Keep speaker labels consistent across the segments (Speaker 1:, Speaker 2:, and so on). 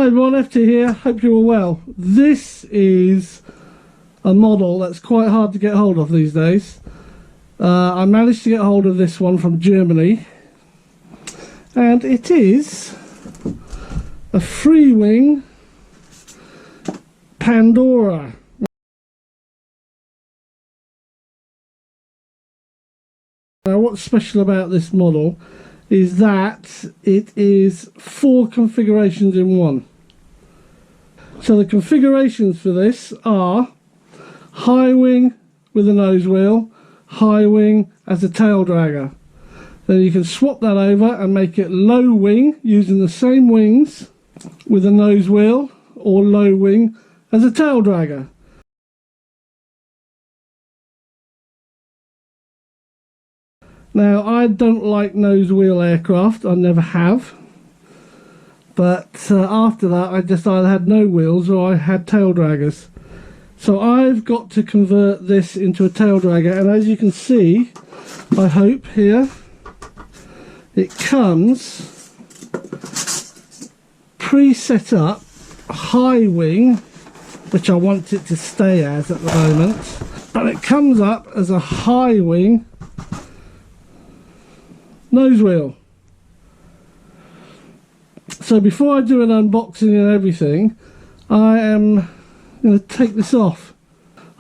Speaker 1: Hi everyone, FT here, hope you're all well. This is a model that's quite hard to get hold of these days. I managed to get hold of this one from Germany, and it is a Freewing Pandora. Now what's special about this model is that it is 4 configurations in one. So the configurations for this are high wing with a nose wheel, high wing as a tail dragger. Then you can swap that over and make it low wing using the same wings with a nose wheel, or low wing as a tail dragger. Now, I don't like nose wheel aircraft, I never have, but after that I just either had no wheels or I had tail draggers. So I've got to convert this into a tail dragger, and as you can see, I hope here, it comes pre-set up high wing, which I want it to stay as at the moment, but it comes up as a high wing nose wheel. So before I do an unboxing and everything, I am going to take this off.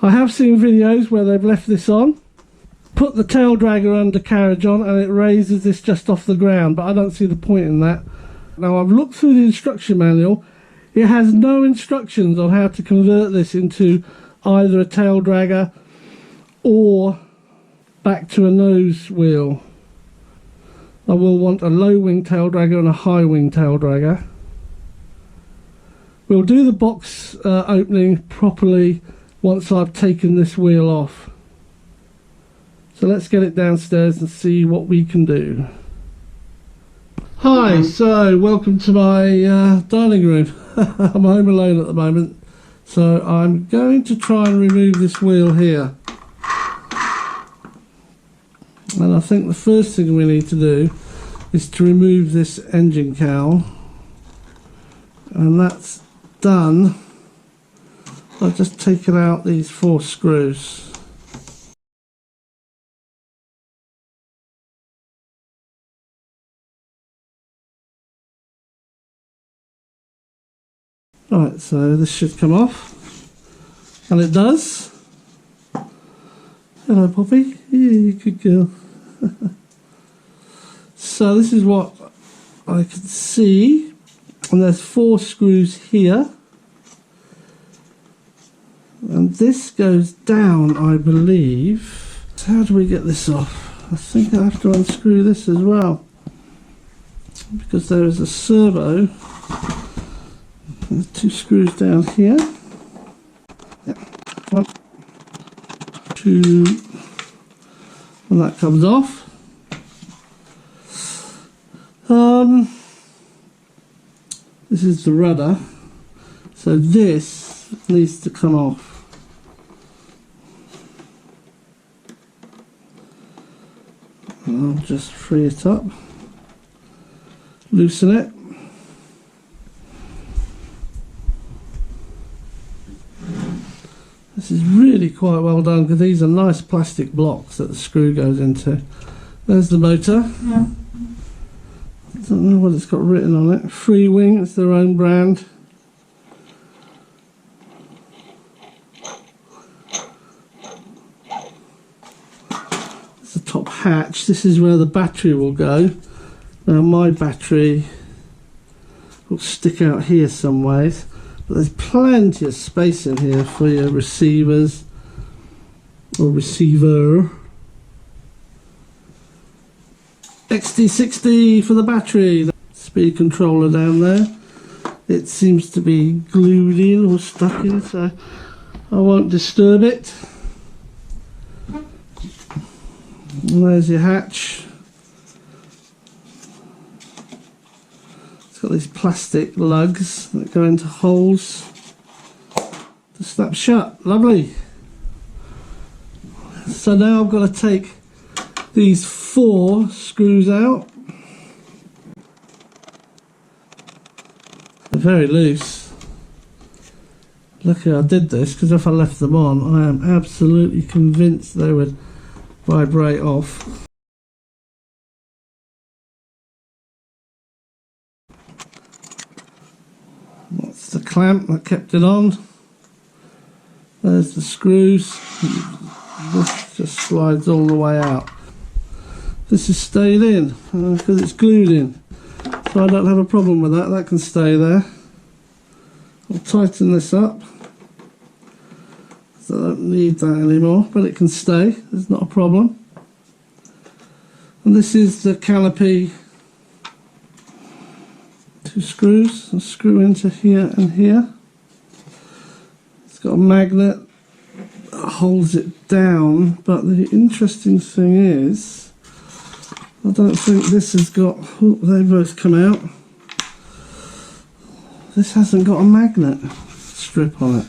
Speaker 1: I have seen videos where they've left this on, put the tail dragger undercarriage on, and it raises this just off the ground, but I don't see the point in that. Now I've looked through the instruction manual. It has no instructions on how to convert this into either a tail dragger or back to a nose wheel. I will want a low wing tail dragger and a high wing tail dragger. We'll do the box opening properly once I've taken this wheel off. So let's get it downstairs and see what we can do. Hi, so welcome to my dining room. I'm home alone at the moment, so I'm going to try and remove this wheel here. And I think the first thing we need to do is to remove this engine cowl, and that's done by just taking out these 4 screws. Right, so this should come off, and it does. Hello Poppy, yeah, good girl. So this is what I can see, and there's 4 screws here, and this goes down, I believe. So how do we get this off? I think I have to unscrew this as well, because there is a servo. There's 2 screws down here. Yep. 1, 2, and that comes off. This is the rudder, so this needs to come off. I'll just free it up, loosen it. This is really quite well done, because these are nice plastic blocks that the screw goes into. There's the motor. Yeah. I don't know what it's got written on it. Freewing, it's their own brand. It's the top hatch. This is where the battery will go. Now my battery will stick out here some ways, but there's plenty of space in here for your receivers or receiver. XT60 for the battery. The speed controller down there, it seems to be glued in or stuck in, so I won't disturb it. And there's your hatch. It's got these plastic lugs that go into holes to snap shut. Lovely. So now I've got to take these 4 screws out. They're very loose. Lucky I did this, because if I left them on, I am absolutely convinced they would vibrate off. That's the clamp that kept it on. There's the screws. This just slides all the way out. This is stayed in because it's glued in, so I don't have a problem with that. That can stay there. I'll tighten this up, so I don't need that anymore, but it can stay. There's not a problem. And this is the canopy. 2 screws. I'll screw into here and here. It's got a magnet that holds it down, but the interesting thing is, I don't think this has got, oh, they both come out. This hasn't got a magnet strip on it.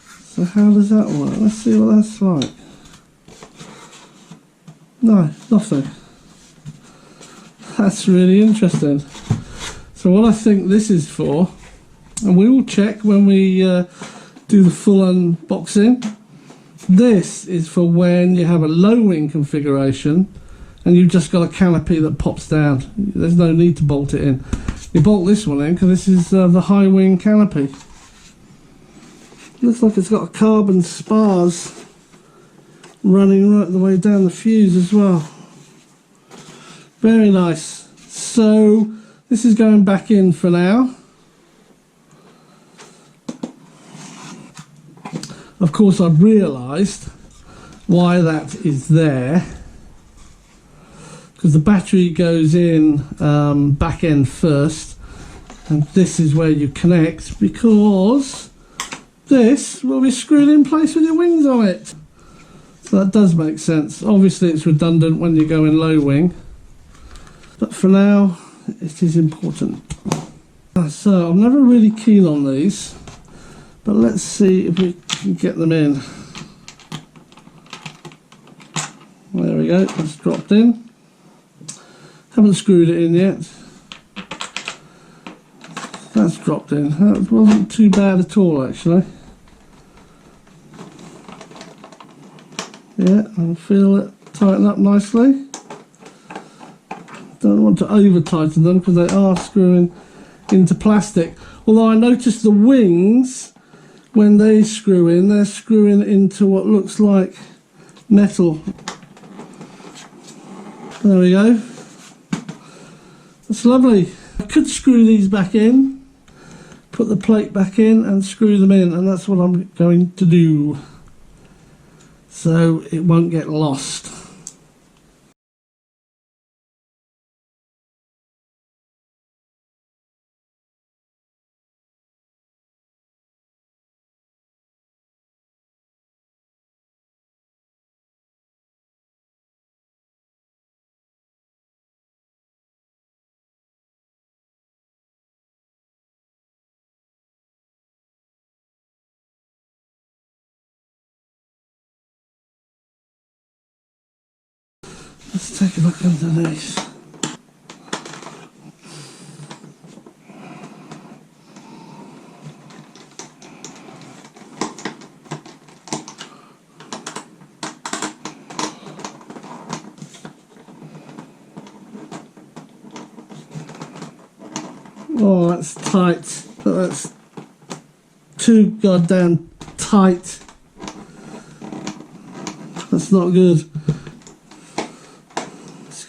Speaker 1: So how does that work? Let's see what that's like. No, nothing. That's really interesting. So what I think this is for, and we will check when we do the full unboxing, this is for when you have a low wing configuration and you've just got a canopy that pops down. There's no need to bolt it in. You bolt this one in because this is the high wing canopy. Looks like it's got a carbon spars running right the way down the fuse as well. Very nice. So this is going back in for now. Of course, I've realised why that is there, because the battery goes in back end first, and this is where you connect, because this will be screwed in place with your wings on it. So that does make sense. Obviously it's redundant when you go in low wing, but for now it is important. So I'm never really keen on these, but let's see if we can get them in. There we go, that's dropped in. Haven't screwed it in yet. That's dropped in. That wasn't too bad at all, actually. Yeah, I feel it tighten up nicely. Don't want to over tighten them because they are screwing into plastic. Although I noticed the wings, when they screw in, they're screwing into what looks like metal. There we go. That's lovely. I could screw these back in, put the plate back in and screw them in, and that's what I'm going to do, so it won't get lost. Let's take a look underneath. Oh, that's tight. That's too goddamn tight. That's not good.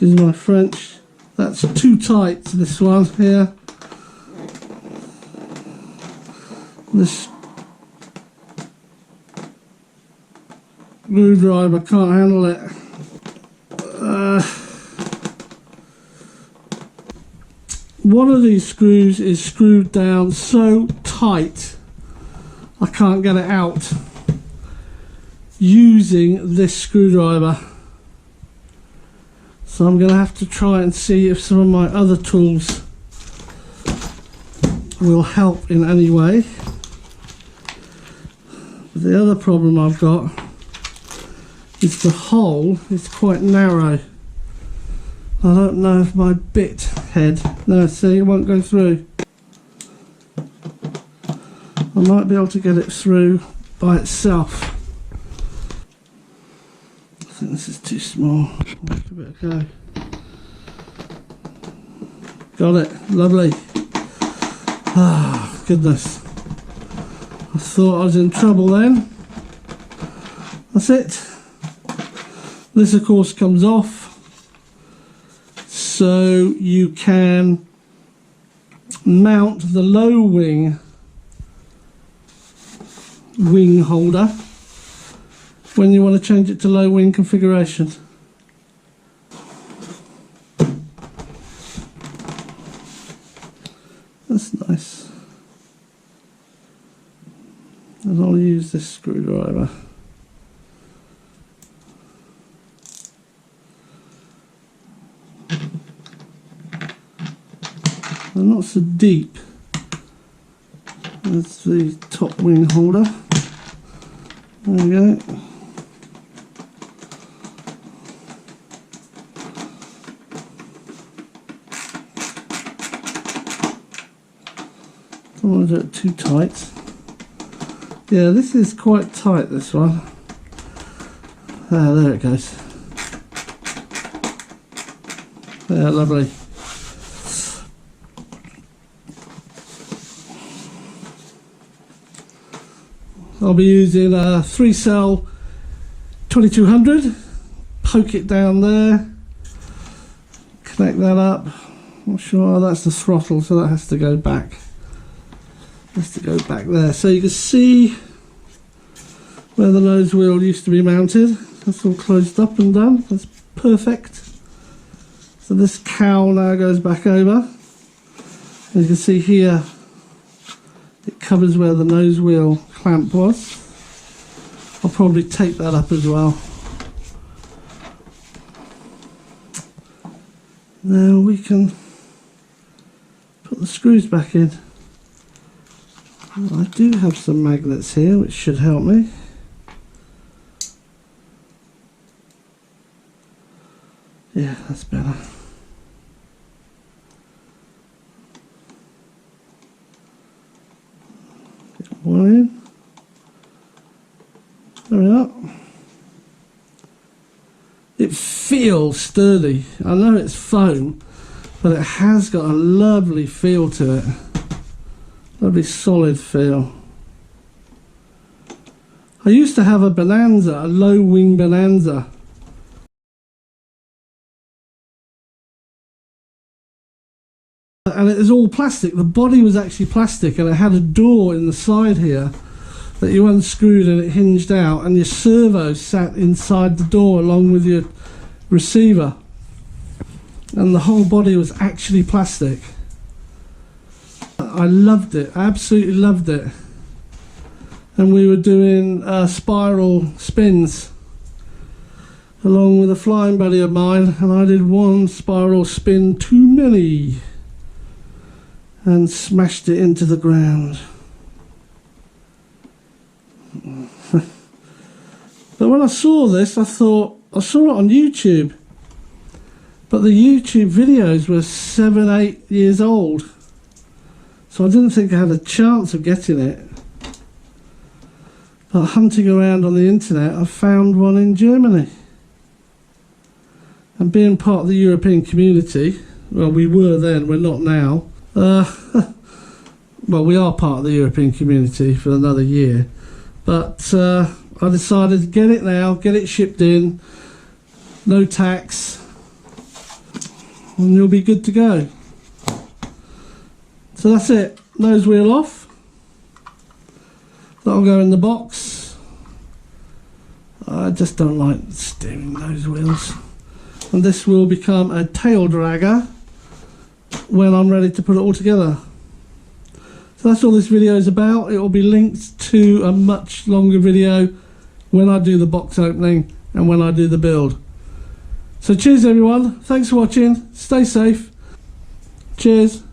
Speaker 1: Excuse my French. That's too tight, this one here. This screwdriver can't handle it. One of these screws is screwed down so tight I can't get it out using this screwdriver. So I'm going to have to try and see if some of my other tools will help in any way. But the other problem I've got is the hole is quite narrow. I don't know if my bit head, no, see, it won't go through. I might be able to get it through by itself. I think this is too small. I'll give it a go. Got it, lovely. Ah, goodness. I thought I was in trouble then. That's it. This of course comes off, so you can mount the low wing holder when you want to change it to low wing configuration. That's nice. And I'll use this screwdriver. They're not so deep. That's the top wing holder. There we go. Don't want to do it too tight. Yeah, this is quite tight, this one. Ah, there it goes. Yeah, lovely. I'll be using a 3-cell 2200. Poke it down there. Connect that up. Not sure, that's the throttle, so that has to go back. Has to go back there. So you can see where the nose wheel used to be mounted. That's all closed up and done. That's perfect. So this cowl now goes back over. As you can see here, it covers where the nose wheel clamp was. I'll probably tape that up as well. Now we can put the screws back in. I do have some magnets here which should help me. Yeah, that's better. Get one in. There we are. It feels sturdy. I know it's foam, but it has got a lovely feel to it. Lovely solid feel. I used to have a Bonanza, a low wing Bonanza. And it was all plastic. The body was actually plastic, and it had a door in the side here that you unscrewed and it hinged out, and your servo sat inside the door along with your receiver, and the whole body was actually plastic. I loved it, absolutely loved it. And we were doing spiral spins along with a flying buddy of mine, and I did one spiral spin too many and smashed it into the ground. But when I saw this, I thought, I saw it on YouTube, but the YouTube videos were 7-8 years old, so I didn't think I had a chance of getting it. But hunting around on the internet, I found one in Germany. And being part of the European community, well, we were then, we're not now. Well, we are part of the European community for another year. But I decided to get it now, get it shipped in, no tax, and you'll be good to go. So that's it, nose wheel off. That'll go in the box. I just don't like steering nose wheels. And this will become a tail dragger when I'm ready to put it all together. So that's all this video is about. It will be linked to a much longer video when I do the box opening and when I do the build. So cheers everyone, thanks for watching, stay safe, cheers.